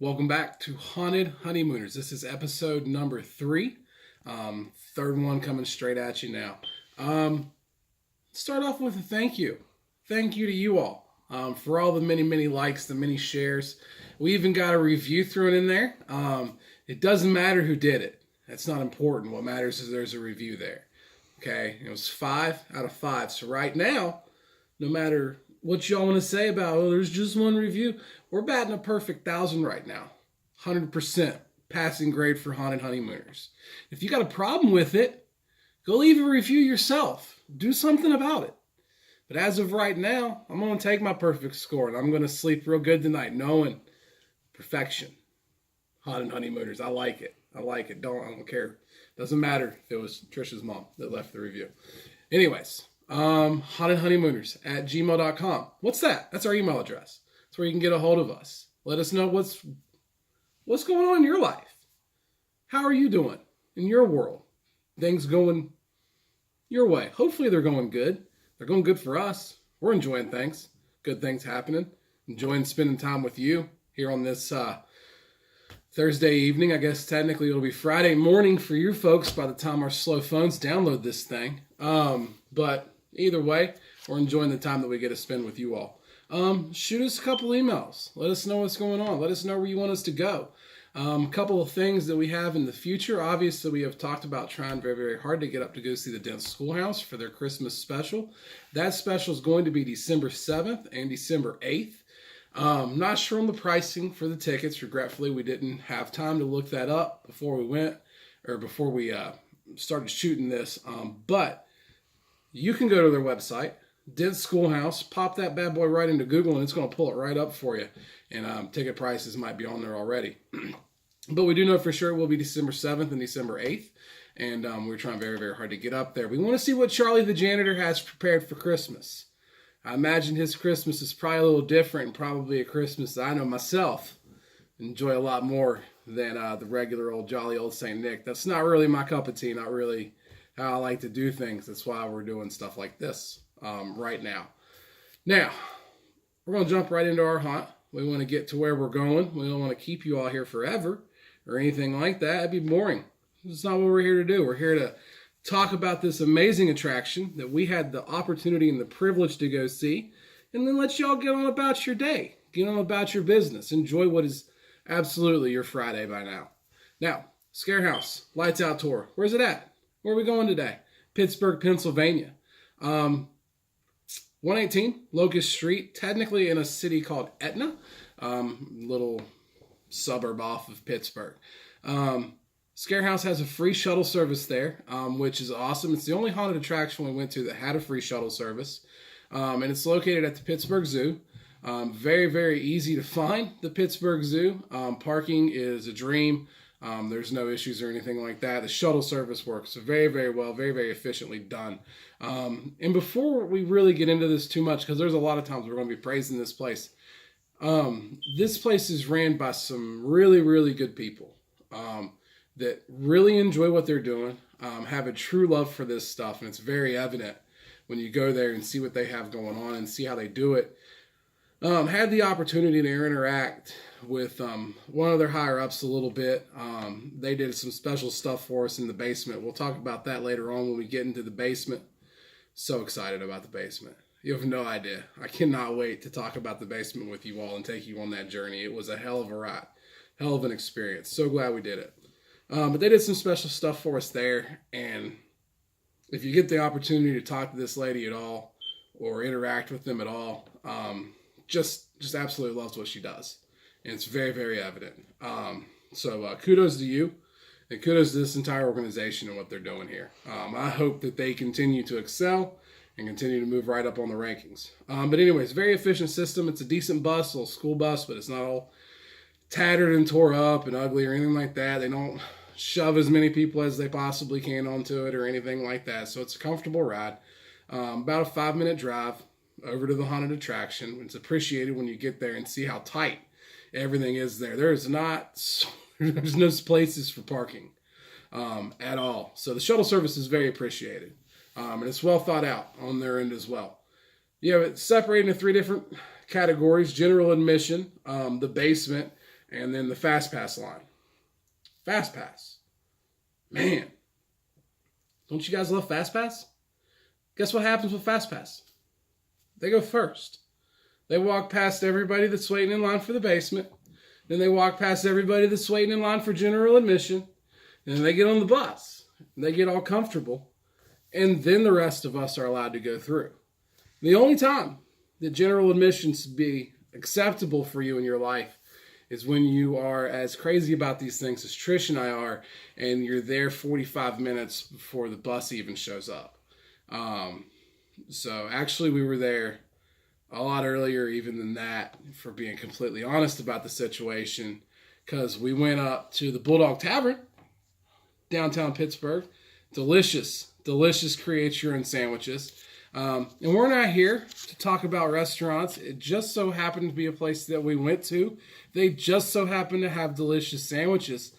Welcome back to Haunted Honeymooners. This is episode number 3. Third one coming straight at you now. Start off with a thank you. Thank you to you all for all the many likes, the many shares. We even got a review thrown in there. It doesn't matter who did it. That's not important. What matters is there's a review there. Okay, it was 5 out of 5. So right now, no matter what y'all want to say about, oh, there's just one review, we're batting a perfect 1,000 right now. 100% passing grade for Haunted Honeymooners. If you got a problem with it, go leave a review yourself. Do something about it. But as of right now, I'm going to take my perfect score and I'm going to sleep real good tonight knowing perfection. Haunted Honeymooners. I like it. I don't care. Doesn't matter if it was Trisha's mom that left the review. Anyways, hauntedhoneymooners@gmail.com. What's that? That's our email address. That's where you can get a hold of us. Let us know what's going on in your life. How are you doing in your world? Things going your way. Hopefully they're going good. They're going good for us. We're enjoying things. Good things happening. Enjoying spending time with you here on this Thursday evening. I guess technically it'll be Friday morning for you folks by the time our slow phones download this thing. But either way, we're enjoying the time that we get to spend with you all. Shoot us a couple emails. Let us know what's going on. Let us know where you want us to go. A couple of things that we have in the future. Obviously, we have talked about trying very hard to get up to go see the Dent Schoolhouse for their Christmas special. That special is going to be December 7th and December 8th. Not sure on the pricing for the tickets. Regretfully, we didn't have time to look that up before we started shooting this. But you can go to their website, Dent Schoolhouse, pop that bad boy right into Google, and it's going to pull it right up for you. And ticket prices might be on there already. But we do know for sure it will be December 7th and December 8th. And we're trying very hard to get up there. We want to see what Charlie the janitor has prepared for Christmas. I imagine his Christmas is probably a little different, and probably a Christmas that I know myself enjoy a lot more than the regular old jolly old St. Nick. That's not really my cup of tea, not really how I like to do things. That's why we're doing stuff like this right now. Now, we're going to jump right into our haunt. We want to get to where we're going. We don't want to keep you all here forever or anything like that. That'd be boring. That's not what we're here to do. We're here to talk about this amazing attraction that we had the opportunity and the privilege to go see, and then let y'all get on about your day. Get on about your business. Enjoy what is absolutely your Friday by now. Now, ScareHouse, Lights Out Tour. Where's it at? Where are we going today? Pittsburgh, Pennsylvania. 118 Locust Street, technically in a city called Etna, little suburb off of Pittsburgh. ScareHouse has a free shuttle service there, which is awesome. It's the only haunted attraction we went to that had a free shuttle service, and it's located at the Pittsburgh Zoo. Very easy to find, the Pittsburgh Zoo. Parking is a dream. There's no issues or anything like that. The shuttle service works very well, very efficiently done. And before we really get into this too much, because there's a lot of times we're going to be praising this place. This place is ran by some really good people that really enjoy what they're doing, have a true love for this stuff, and it's very evident when you go there and see what they have going on and see how they do it. Had the opportunity to interact with one of their higher-ups a little bit. They did some special stuff for us in the basement. We'll talk about that later on when we get into the basement. So excited about the basement. You have no idea. I cannot wait to talk about the basement with you all and take you on that journey. It was a hell of a ride. Hell of an experience. So glad we did it. But they did some special stuff for us there. And if you get the opportunity to talk to this lady at all or interact with them at all, just absolutely loves what she does. And it's very evident. So kudos to you. And kudos to this entire organization and what they're doing here. I hope that they continue to excel and continue to move right up on the rankings. But anyways, very efficient system. It's a decent bus, a little school bus, but it's not all tattered and tore up and ugly or anything like that. They don't shove as many people as they possibly can onto it or anything like that. So it's a comfortable ride. About a 5-minute drive over to the haunted attraction. It's appreciated when you get there and see how tight everything is there. There's no places for parking at all. So the shuttle service is very appreciated. And it's well thought out on their end as well. You have it separated into 3 different categories: general admission, the basement, And then the Fast Pass line. Fast Pass. Man. Don't you guys love Fast Pass? Guess what happens with Fast Pass? They go first. They walk past everybody that's waiting in line for the basement. Then they walk past everybody that's waiting in line for general admission. And then they get on the bus. And they get all comfortable. And then the rest of us are allowed to go through. The only time that general admissions be acceptable for you in your life is when you are as crazy about these things as Trish and I are, and you're there 45 minutes before the bus even shows up. So actually we were there a lot earlier even than that, for being completely honest about the situation, because we went up to the Bulldog Tavern, downtown Pittsburgh. Delicious create your own sandwiches. And we're not here to talk about restaurants. It just so happened to be a place that we went to. They just so happened to have delicious sandwiches.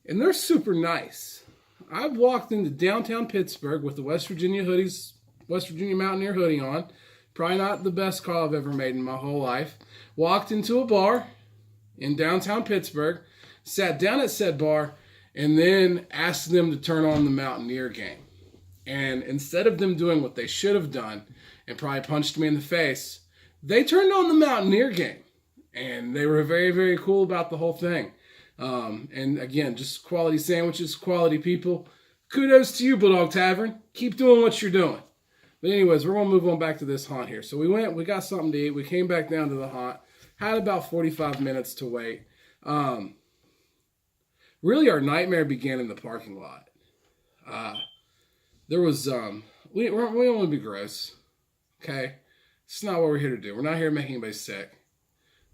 And they're super nice. I've walked into downtown Pittsburgh with the West Virginia Mountaineer hoodie on. Probably not the best call I've ever made in my whole life. Walked into a bar in downtown Pittsburgh, sat down at said bar, and then asked them to turn on the Mountaineer game. And instead of them doing what they should have done and probably punched me in the face, they turned on the Mountaineer game. And they were very, very cool about the whole thing. And again, just quality sandwiches, quality people. Kudos to you, Bulldog Tavern. Keep doing what you're doing. But anyways, we're going to move on back to this haunt here. So we got something to eat. We came back down to the haunt. Had about 45 minutes to wait. Really, our nightmare began in the parking lot. There was, we don't want to be gross. Okay? It's not what we're here to do. We're not here to make anybody sick.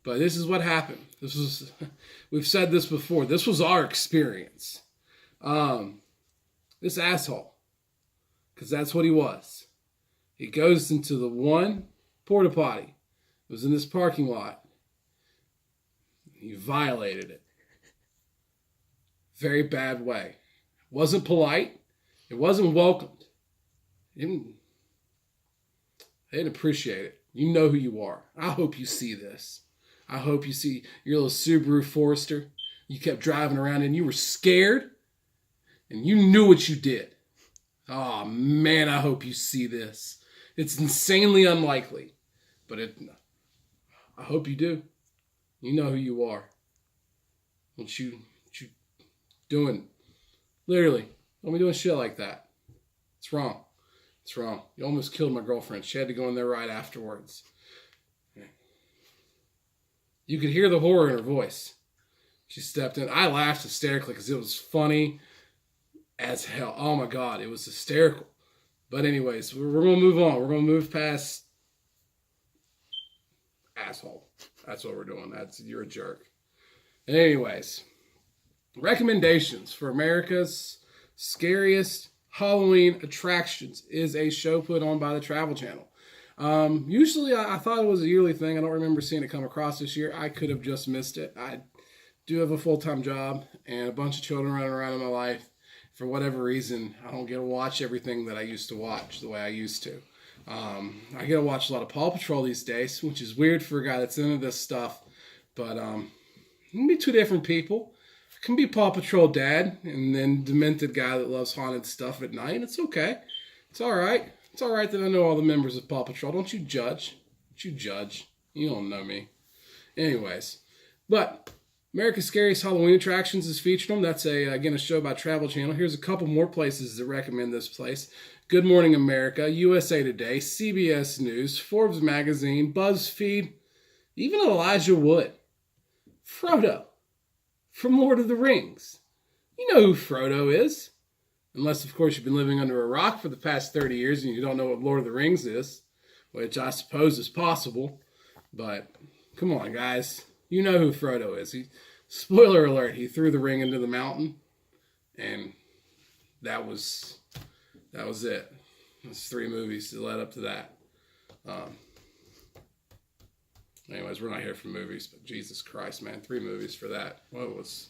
But this is what happened. We've said this before. This was our experience. This asshole, because that's what he was. He goes into the one porta potty. It was in this parking lot. He violated it. Very bad way. It wasn't polite. It wasn't welcomed. They didn't appreciate it. You know who you are. I hope you see this. I hope you see your little Subaru Forester. You kept driving around and you were scared. And you knew what you did. Oh, man, I hope you see this. It's insanely unlikely. But I hope you do. You know who you are. What you doing? Literally, don't be doing shit like that. It's wrong. It's wrong. You almost killed my girlfriend. She had to go in there right afterwards. You could hear the horror in her voice. She stepped in. I laughed hysterically because it was funny as hell. Oh my God, it was hysterical. But anyways, we're going to move on. We're going to move past asshole. That's what we're doing. You're a jerk. Anyways, recommendations for America's scariest Halloween attractions is a show put on by the Travel Channel. Usually I thought it was a yearly thing. I don't remember seeing it come across this year. I could have just missed it. I do have a full-time job and a bunch of children running around in my life. For whatever reason, I don't get to watch everything that I used to watch the way I used to. I get to watch a lot of Paw Patrol these days, which is weird for a guy that's into this stuff. But it can be two different people. It can be Paw Patrol dad and then demented guy that loves haunted stuff at night. It's okay. It's all right. It's all right that I know all the members of Paw Patrol. Don't you judge. Don't you judge. You don't know me. Anyways, but America's Scariest Halloween Attractions is featured them. That's again a show by Travel Channel. Here's a couple more places that recommend this place. Good Morning America, USA Today, CBS News, Forbes Magazine, BuzzFeed, even Elijah Wood. Frodo from Lord of the Rings. You know who Frodo is. Unless, of course, you've been living under a rock for the past 30 years and you don't know what Lord of the Rings is, which I suppose is possible. But come on, guys. You know who Frodo is. Spoiler alert, he threw the ring into the mountain, and that was it. There's 3 movies that led up to that. Anyways, we're not here for movies, but Jesus Christ, man, 3 movies for that. What was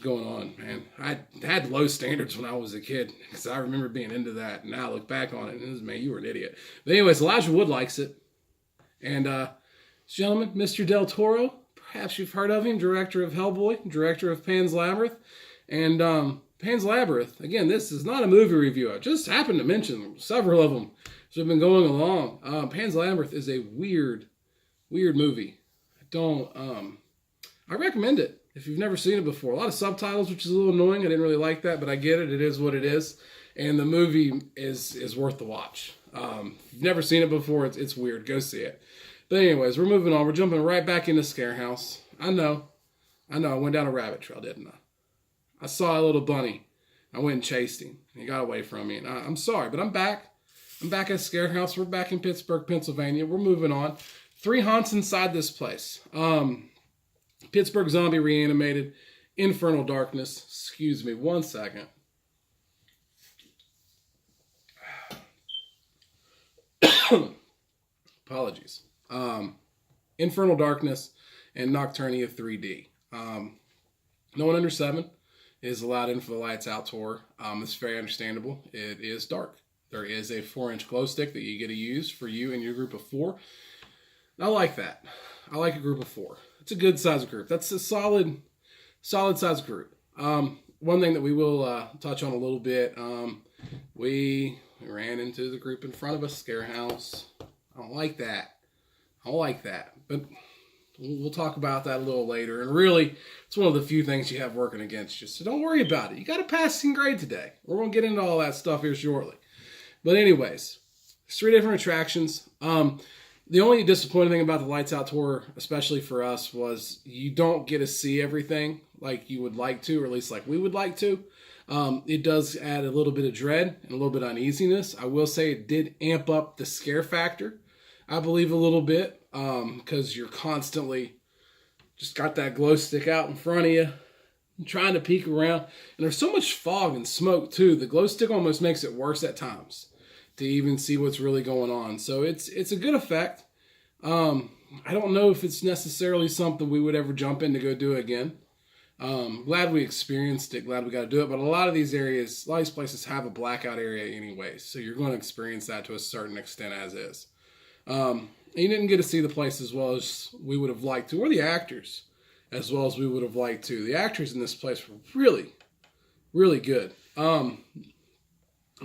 going on, man? I had low standards when I was a kid, because I remember being into that, and now I look back on it, and man, you were an idiot. But anyways, Elijah Wood likes it. And, gentlemen, Mr. Del Toro, perhaps you've heard of him, director of Hellboy, director of Pan's Labyrinth. And Pan's Labyrinth, again, this is not a movie review. I just happened to mention several of them as we've been going along. Pan's Labyrinth is a weird movie. I recommend it if you've never seen it before. A lot of subtitles, which is a little annoying. I didn't really like that, but I get it. It is what it is. And the movie is worth the watch. If you've never seen it before, it's weird. Go see it. But anyways, we're moving on. We're jumping right back into ScareHouse. I know. I went down a rabbit trail, didn't I? I saw a little bunny. I went and chased him. He got away from me. And I'm sorry, but I'm back. I'm back at ScareHouse. We're back in Pittsburgh, Pennsylvania. We're moving on. 3 haunts inside this place. Pittsburgh Zombie Reanimated, Infernal Darkness. Excuse me, 1 second. Apologies. Infernal Darkness and Nocturnia 3D. No one under 7 is allowed in for the Lights Out tour. It's very understandable. It is dark. There is a 4-inch glow stick that you get to use for you and your group of 4. I like that. I like a group of 4. It's a good size group. That's a solid size group. One thing that we will touch on a little bit. We ran into the group in front of us, ScareHouse. I don't like that. But we'll talk about that a little later. And really, it's one of the few things you have working against you. So don't worry about it. You got a passing grade today. We're going to get into all that stuff here shortly. But anyways, 3 different attractions. The only disappointing thing about the Lights Out tour, especially for us, was you don't get to see everything like you would like to, or at least like we would like to. It does add a little bit of dread and a little bit of uneasiness. I will say it did amp up the scare factor, I believe, a little bit, because you're constantly just got that glow stick out in front of you, trying to peek around. And there's so much fog and smoke, too. The glow stick almost makes it worse at times to even see what's really going on. So it's a good effect. I don't know if it's necessarily something we would ever jump in to go do again. Glad we experienced it. Glad we got to do it. But a lot of these places have a blackout area anyway. So you're going to experience that to a certain extent as is. You didn't get to see the place as well as we would have liked to, or the actors as well as we would have liked to. The actors in this place were really, really good.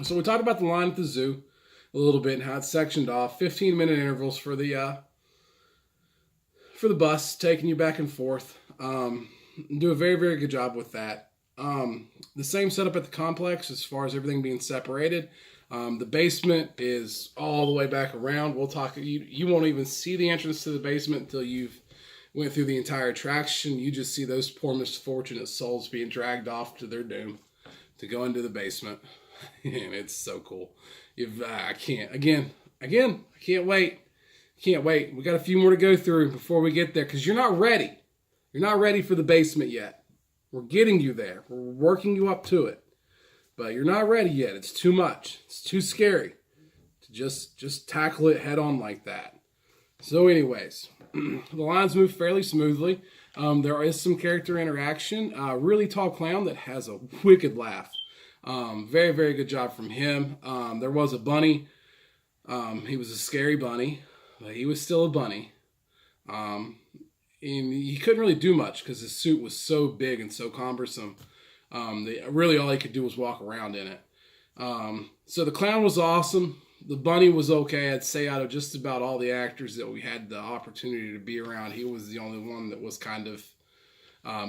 So we talked about the line at the zoo a little bit and how it's sectioned off. 15-minute intervals for the bus, taking you back and forth. Do a very, very good job with that. The same setup at the complex as far as everything being separated. The basement is all the way back around. We'll talk. You won't even see the entrance to the basement until you've went through the entire attraction. You just see those poor misfortunate souls being dragged off to their doom to go into the basement. And it's so cool. I can't wait. Can't wait. We got a few more to go through before we get there, because you're not ready. You're not ready for the basement yet. We're getting you there. We're working you up to it. But you're not ready yet. It's too much. It's too scary to just tackle it head on like that. So anyways, the lines move fairly smoothly. There is some character interaction. A really tall clown that has a wicked laugh. Very, very good job from him. There was a bunny. He was a scary bunny, but he was still a bunny. And he couldn't really do much because his suit was so big and so cumbersome. Really all he could do was walk around in it. So the clown was awesome. The bunny was okay. I'd say out of just about all the actors that we had the opportunity to be around, he was the only one that was kind of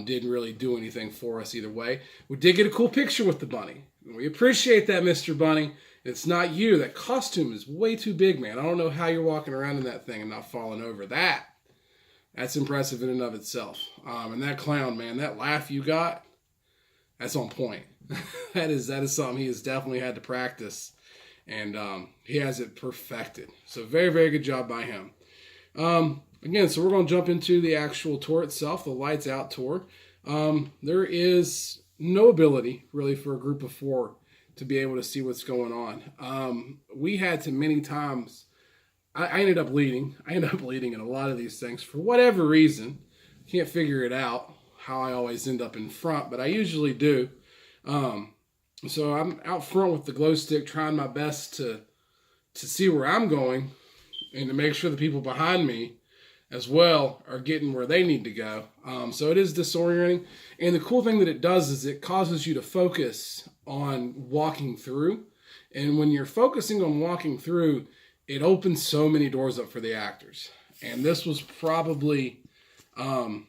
didn't really do anything for us either way. We did get a cool picture with the bunny. We appreciate that, Mr. Bunny. It's not you. That costume is way too big, man. I don't know how you're walking around in that thing and not falling over. That's impressive in and of itself. And that clown, man, that laugh you got, that's on point. that is something he has definitely had to practice. And he has it perfected. So very, very good job by him. Again, so we're going to jump into the actual tour itself, the Lights Out tour. There is no ability, really, for a group of 4 to be able to see what's going on. We had to many times, I ended up leading. I ended up leading in a lot of these things for whatever reason. Can't figure it out how I always end up in front, but I usually do. So I'm out front with the glow stick trying my best to see where I'm going and to make sure the people behind me as well are getting where they need to go. So it is disorienting. And the cool thing that it does is it causes you to focus on walking through. And when you're focusing on walking through, it opens so many doors up for the actors. And this was probably one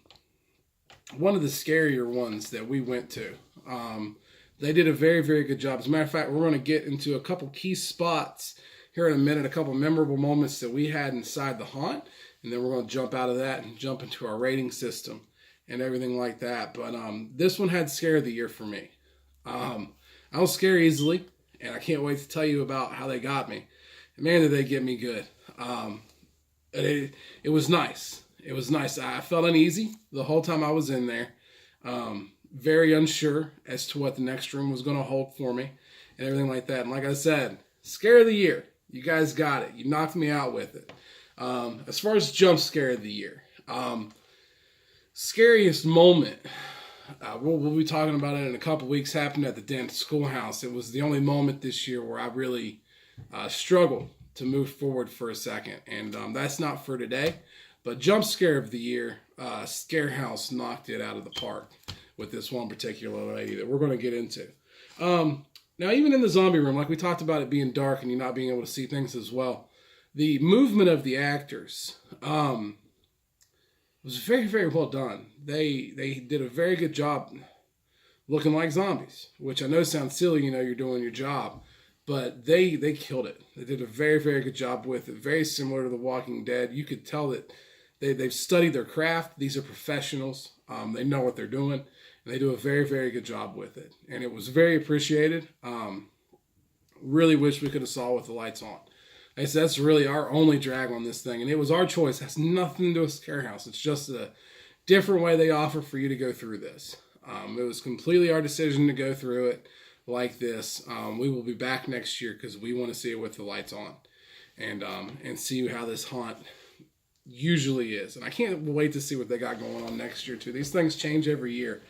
of the scarier ones that we went to. They did a very, very good job. As a matter of fact, we're going to get into a couple key spots here in a minute, a couple memorable moments that we had inside the haunt. And then we're going to jump out of that and jump into our rating system and everything like that. But this one had scare of the year for me. I don't scare easily, and I can't wait to tell you about how they got me. And man, did they get me good. It was nice. It was nice. I felt uneasy the whole time I was in there. Very unsure as to what the next room was going to hold for me and everything like that. And like I said, scare of the year. You guys got it. You knocked me out with it. As far as jump scare of the year, scariest moment, we'll be talking about it in a couple weeks, happened at the Dent Schoolhouse. It was the only moment this year where I really struggled to move forward for a second. And that's not for today. But jump scare of the year, ScareHouse knocked it out of the park with this one particular lady that we're going to get into. Now, even in the zombie room, like we talked about it being dark and you not being able to see things as well, the movement of the actors was very, very well done. They did a very good job looking like zombies, which I know sounds silly, you're doing your job, but they killed it. They did a very, very good job with it, very similar to The Walking Dead. You could tell that they've studied their craft. These are professionals. They know what they're doing, and they do a very, very good job with it. And it was very appreciated. Really wish we could have saw with the lights on. Like I said, that's really our only drag on this thing, and it was our choice. It has nothing to do with ScareHouse. It's just a different way they offer for you to go through this. It was completely our decision to go through it like this. We will be back next year because we want to see it with the lights on and see how this haunt usually is. And I can't wait to see what they got going on next year too. These things change every year.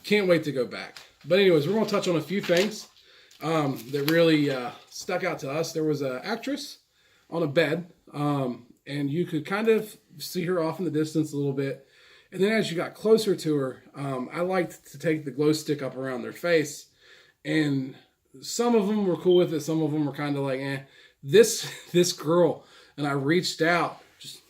Can't wait to go back. But anyways, we're going to touch on a few things that really stuck out to us. There was an actress on a bed, and you could kind of see her off in the distance a little bit. And then as you got closer to her, I liked to take the glow stick up around their face. And some of them were cool with it. Some of them were kind of like, eh. This girl, and I reached out, just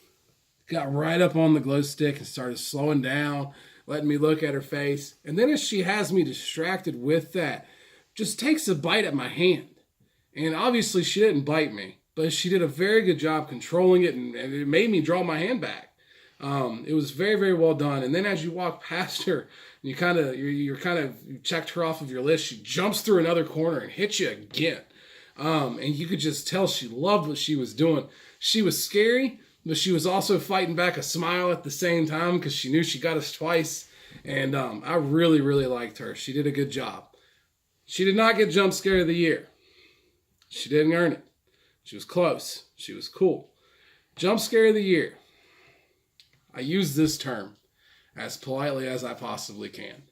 got right up on the glow stick and started slowing down, letting me look at her face. And then as she has me distracted with that, just takes a bite at my hand. And obviously she didn't bite me, but she did a very good job controlling it, and it made me draw my hand back. It was very, very well done. And then as you walk past her, you you checked her off of your list, she jumps through another corner and hits you again. And you could just tell she loved what she was doing. She was scary, but she was also fighting back a smile at the same time because she knew she got us twice. And I really, really liked her. She did a good job. She did not get jump scare of the year. She didn't earn it. She was close. She was cool. Jump scare of the year. I use this term as politely as I possibly can.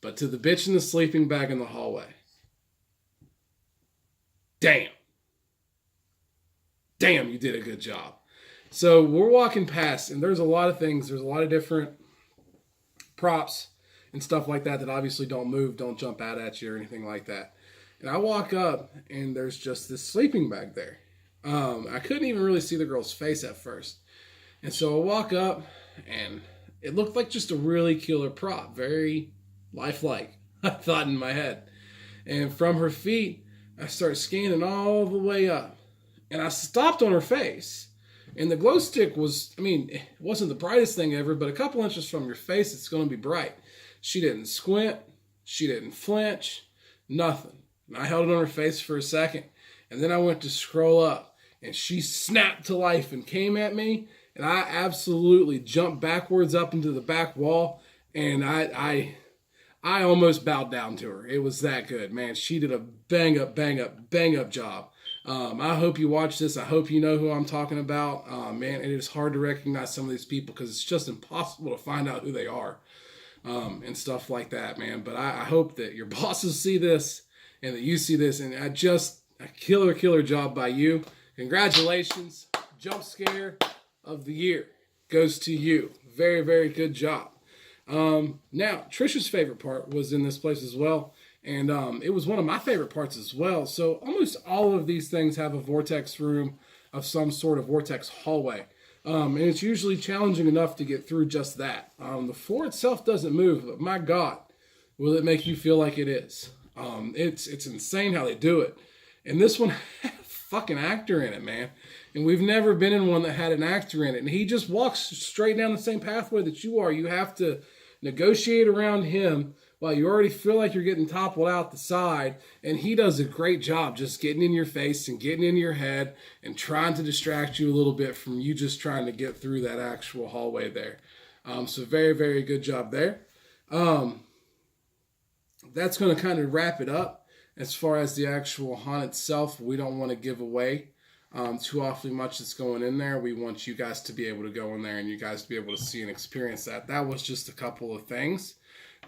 But to the bitch in the sleeping bag in the hallway. Damn. Damn, you did a good job. So we're walking past, and there's a lot of things. There's a lot of different props and stuff like that that obviously don't move, don't jump out at you or anything like that. And I walk up, and there's just this sleeping bag there. I couldn't even really see the girl's face at first. And so I walk up, and it looked like just a really killer prop. Very lifelike, I thought in my head. And from her feet, I start scanning all the way up. And I stopped on her face. And the glow stick was, it wasn't the brightest thing ever, but a couple inches from your face, it's going to be bright. She didn't squint. She didn't flinch. Nothing. And I held it on her face for a second. And then I went to scroll up. And she snapped to life and came at me. And I absolutely jumped backwards up into the back wall. And I almost bowed down to her. It was that good, man. She did a bang up job. I hope you watch this. I hope you know who I'm talking about. Man, it is hard to recognize some of these people because it's just impossible to find out who they are and stuff like that, man. But I hope that your bosses see this and that you see this. And a killer job by you. Congratulations. Jump scare of the year. goes to you. Very, very good job. Now, Trisha's favorite part was in this place as well. And it was one of my favorite parts as well. So almost all of these things have a vortex room of some sort of vortex hallway. And it's usually challenging enough to get through just that. The floor itself doesn't move, but my God, will it make you feel like it is. It's insane how they do it. And this one had a fucking actor in it, man. And we've never been in one that had an actor in it. And he just walks straight down the same pathway that you are. You have to negotiate around him while you already feel like you're getting toppled out the side. And he does a great job just getting in your face and getting in your head and trying to distract you a little bit from you just trying to get through that actual hallway there. So very, very good job there. That's going to kind of wrap it up. As far as the actual haunt itself, we don't want to give away too awfully much that's going in there. We want you guys to be able to go in there and you guys to be able to see and experience that. That was just a couple of things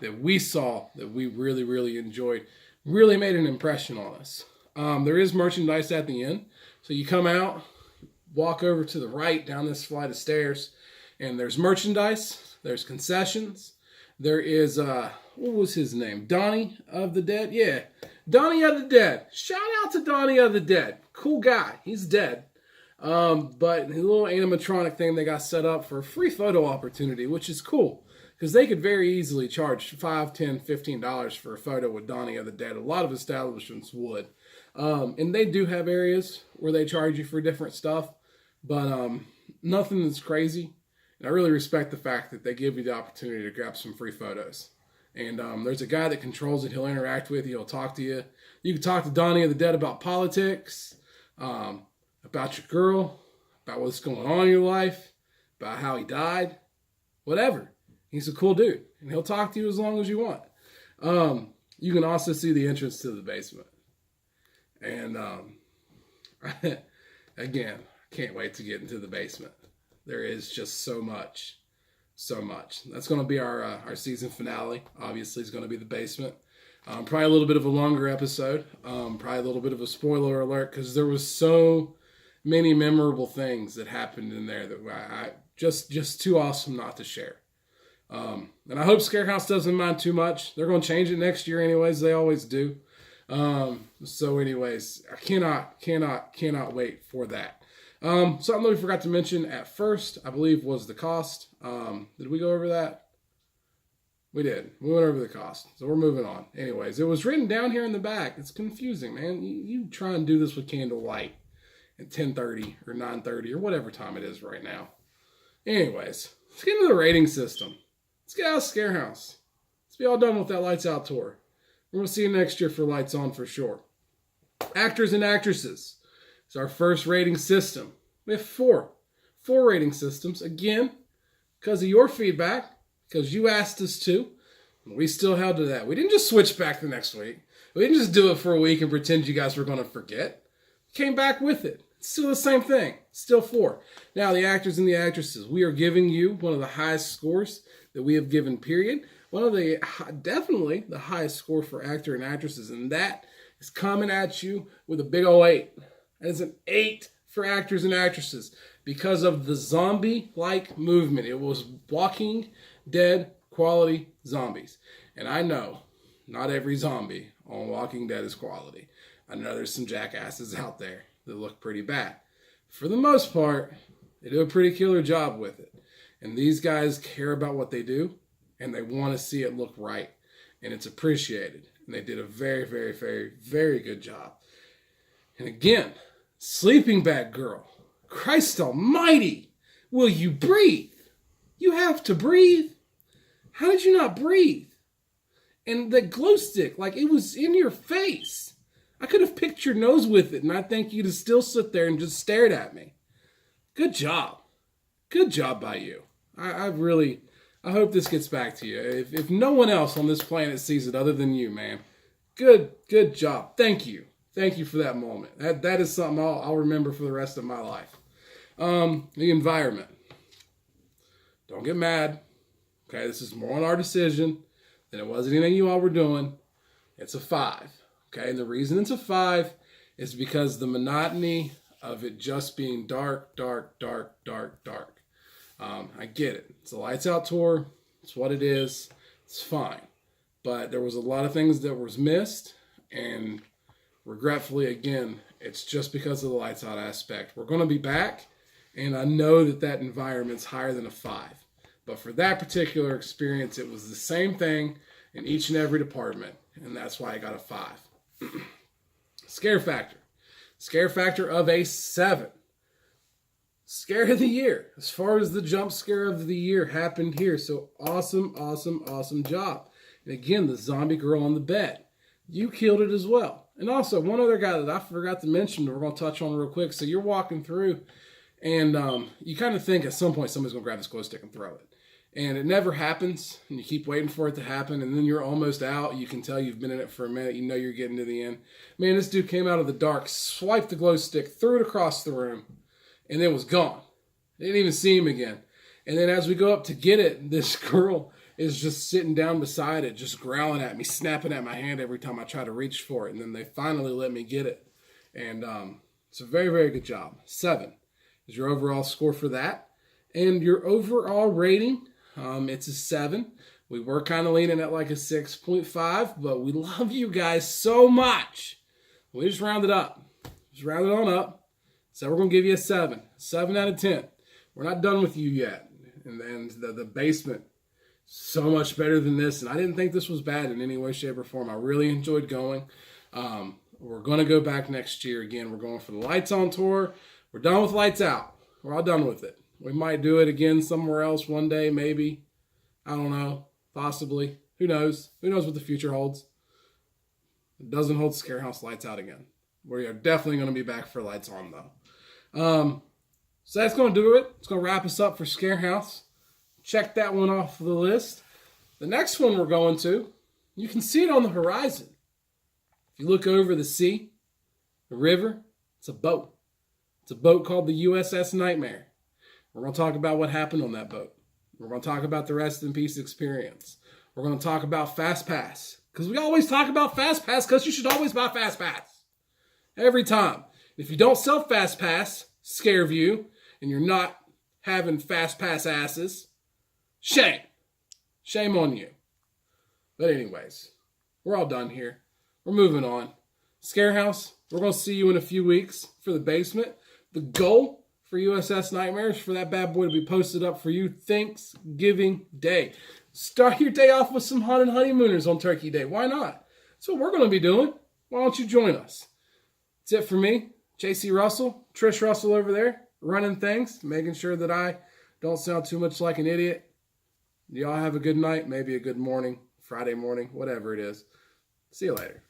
that we saw that we really, really enjoyed. Really made an impression on us. There is merchandise at the end. So you come out, walk over to the right down this flight of stairs, and there's merchandise, there's concessions. There is, what was his name? Donnie of the Dead? Yeah, Donnie of the Dead. Shout out to Donnie of the Dead. Cool guy. He's dead. But the little animatronic thing they got set up for a free photo opportunity, which is cool. Because they could very easily charge $5, $10, $15 for a photo with Donnie of the Dead. A lot of establishments would. And they do have areas where they charge you for different stuff. But nothing that's crazy. And I really respect the fact that they give you the opportunity to grab some free photos. And there's a guy that controls it. He'll interact with you. He'll talk to you. You can talk to Donnie of the Dead about politics, about your girl, about what's going on in your life, about how he died, whatever. He's a cool dude. And he'll talk to you as long as you want. You can also see the entrance to the basement. And again, I can't wait to get into the basement. There is just so much. So much. That's going to be our season finale. Obviously, it's going to be the basement. Probably a little bit of a longer episode. Probably a little bit of a spoiler alert because there was so many memorable things that happened in there that I just too awesome not to share. And I hope ScareHouse doesn't mind too much. They're going to change it next year anyways. They always do. So anyways, I cannot wait for that. Something that we forgot to mention at first, I believe, was the cost. Did we go over that? We did. We went over the cost. So we're moving on. Anyways, it was written down here in the back. It's confusing, man. You try and do this with candlelight at 10:30 or 9:30 or whatever time it is right now. Anyways, let's get into the rating system. Let's get out of ScareHouse. Let's be all done with that Lights Out tour. We're going to see you next year for Lights On for sure. Actors and actresses. It's our first rating system. We have four rating systems. Again, because of your feedback, because you asked us to, and we still held to that. We didn't just switch back the next week. We didn't just do it for a week and pretend you guys were going to forget. We came back with it. It's still the same thing. Still 4. Now, the actors and the actresses. We are giving you one of the highest scores that we have given, period. One of the, definitely the highest score for actor and actresses. And that is coming at you with a big ol' 8. That is an 8 for actors and actresses because of the zombie-like movement. It was Walking Dead quality zombies. And I know not every zombie on Walking Dead is quality. I know there's some jackasses out there that look pretty bad. For the most part, they do a pretty killer job with it. And these guys care about what they do, and they want to see it look right. And it's appreciated. And they did a very, very, very, very good job. And again, sleeping bag girl. Christ almighty, will you breathe? You have to breathe. How did you not breathe? And the glow stick, like it was in your face. I could have picked your nose with it, and I think you'd have still sit there and just stared at me. Good job. Good job by you. I hope this gets back to you. If no one else on this planet sees it other than you, man, good job. Thank you. Thank you for that moment. That is something I'll remember for the rest of my life. The environment. Don't get mad. Okay, this is more on our decision than it was anything you all were doing. It's a 5. Okay, and the reason it's a 5 is because the monotony of it just being dark, dark, dark, dark, dark. I get it. It's a lights out tour. It's what it is. It's fine. But there was a lot of things that was missed, and regretfully, again, it's just because of the lights out aspect. We're going to be back, and I know that that environment's higher than a 5. But for that particular experience, it was the same thing in each and every department, and that's why I got a 5. Scare factor. Scare factor of a 7. Scare of the year. As far as the jump scare of the year happened here. So awesome, awesome, awesome job. And again, the zombie girl on the bed. You killed it as well. And also, one other guy that I forgot to mention that we're going to touch on real quick. So you're walking through, and you kind of think at some point somebody's going to grab this glow stick and throw it. And it never happens, and you keep waiting for it to happen, and then you're almost out. You can tell you've been in it for a minute. You know you're getting to the end. Man, this dude came out of the dark, swiped the glow stick, threw it across the room, and then was gone. Didn't even see him again. And then as we go up to get it, this girl is just sitting down beside it, just growling at me, snapping at my hand every time I try to reach for it. And then they finally let me get it. And it's a very, very good job. 7 is your overall score for that. And your overall rating, it's a 7. We were kind of leaning at like a 6.5, but we love you guys so much. We just rounded up. Just round it on up. So we're going to give you a 7. 7 out of 10. We're not done with you yet. And then the basement, so much better than this. And I didn't think this was bad in any way, shape, or form. I really enjoyed going. We're going to go back next year again. We're going for the Lights On tour. We're done with Lights Out. We're all done with it. We might do it again somewhere else one day, maybe. I don't know. Possibly. Who knows? Who knows what the future holds? It doesn't hold ScareHouse Lights Out again. We are definitely going to be back for Lights On, though. So that's going to do it. It's going to wrap us up for ScareHouse. Check that one off the list. The next one we're going to, you can see it on the horizon. If you look over the sea, the river, it's a boat. It's a boat called the USS Nightmare. We're going to talk about what happened on that boat. We're going to talk about the Rest in Peace experience. We're going to talk about Fast Pass. Because we always talk about Fast Pass because you should always buy Fast Pass. Every time. If you don't sell Fast Pass, Scareview, and you're not having Fast Pass asses, shame. Shame on you. But anyways, we're all done here. We're moving on. ScareHouse, we're going to see you in a few weeks for the basement. The goal for USS Nightmares for that bad boy to be posted up for you Thanksgiving Day. Start your day off with some haunted honeymooners on Turkey Day. Why not? That's what we're going to be doing. Why don't you join us? That's it for me. JC Russell, Trish Russell over there, running things, making sure that I don't sound too much like an idiot. Y'all have a good night, maybe a good morning, Friday morning, whatever it is. See you later.